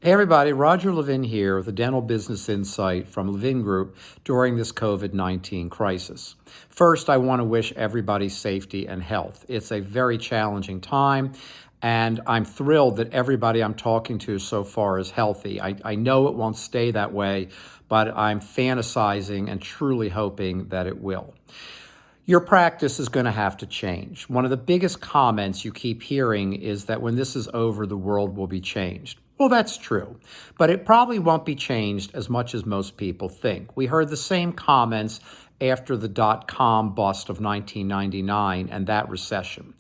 Hey everybody, Roger Levin here with a Dental Business Insight from Levin Group during this COVID-19 crisis. First, I want to wish everybody safety and health. It's a very challenging time, and I'm thrilled that everybody I'm talking to so far is healthy. I know it won't stay that way, but I'm fantasizing and truly hoping that it will. Your practice is going to have to change. One of the biggest comments you keep hearing is that when this is over, the world will be changed. Well, that's true, but it probably won't be changed as much as most people think. We heard the same comments after the dot-com bust of 1999 and that recession.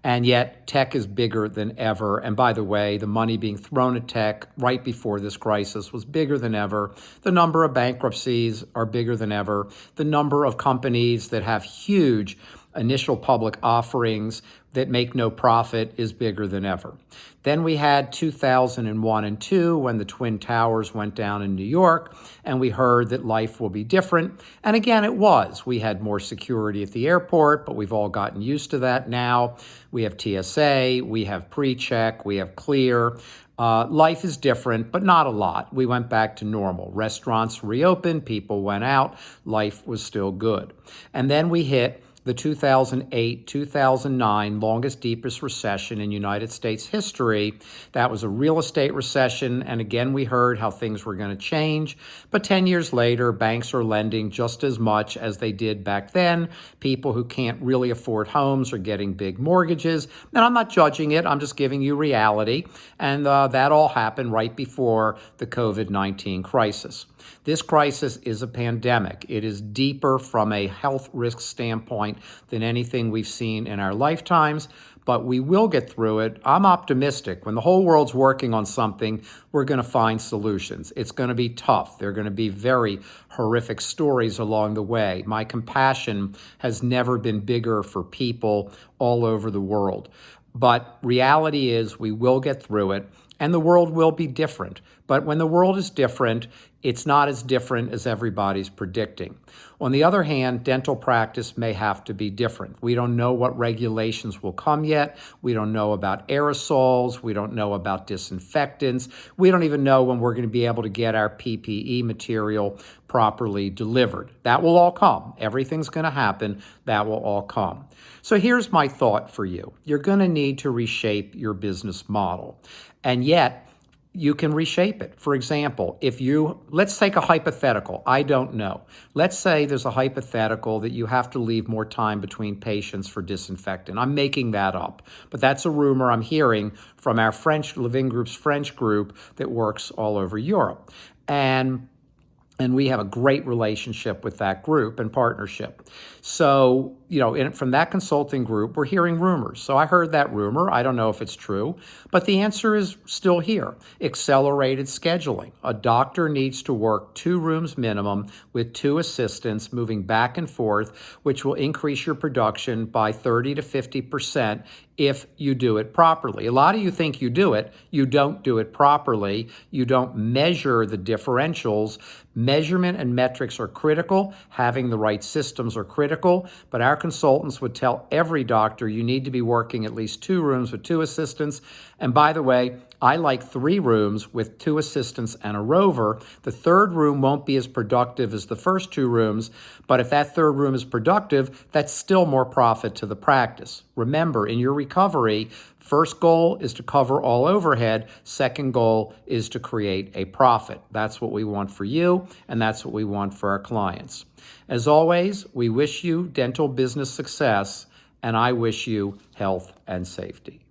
And yet tech is bigger than ever. And by the way, the money being thrown at tech right before this crisis was bigger than ever. The number of bankruptcies are bigger than ever. The number of companies that have huge initial public offerings that make no profit is bigger than ever. Then we had 2001 and 2 when the Twin Towers went down in New York, and we heard that life will be different. And again, it was. We had more security at the airport, but we've all gotten used to that now. We have TSA, we have pre-check, we have clear. Life is different, but not a lot. We went back to normal. Restaurants reopened, people went out, life was still good. And then we hit the 2008-2009 longest, deepest recession in United States history. That was a real estate recession, and again, we heard how things were going to change. But 10 years later, banks are lending just as much as they did back then. People who can't really afford homes are getting big mortgages. And I'm not judging it, I'm just giving you reality. And that all happened right before the COVID-19 crisis. This crisis is a pandemic. It is deeper from a health risk standpoint than anything we've seen in our lifetimes, but we will get through it. I'm optimistic. When the whole world's working on something, we're going to find solutions. It's going to be tough. There are going to be very horrific stories along the way. My compassion has never been bigger for people all over the world. But reality is we will get through it, and the world will be different. But when the world is different, it's not as different as everybody's predicting. On the other hand, dental practice may have to be different. We don't know what regulations will come yet. We don't know about aerosols. We don't know about disinfectants. We don't even know when we're going to be able to get our PPE material properly delivered. That will all come. Everything's going to happen. That will all come. So here's my thought for you. You're going to need to reshape your business model. And yet, you can reshape it. For example, let's take a hypothetical. I don't know. Let's say there's a hypothetical that you have to leave more time between patients for disinfectant. I'm making that up, but that's a rumor I'm hearing from our Levin Group's French group that works all over Europe. And we have a great relationship with that group and partnership. So, from that consulting group, we're hearing rumors. So I heard that rumor. I don't know if it's true, but the answer is still here. Accelerated scheduling. A doctor needs to work 2 rooms minimum with 2 assistants moving back and forth, which will increase your production by 30 to 50% if you do it properly. A lot of you think you do it. You don't do it properly. You don't measure the differentials. Measurement and metrics are critical. Having the right systems are critical. But our consultants would tell every doctor you need to be working at least 2 rooms with 2 assistants. And by the way, I like 3 rooms with 2 assistants and a rover. The 3rd room won't be as productive as the first 2 rooms, but if that 3rd room is productive, that's still more profit to the practice. Remember, in your recovery, first goal is to cover all overhead. Second goal is to create a profit. That's what we want for you, and that's what we want for our clients. As always, we wish you dental business success, and I wish you health and safety.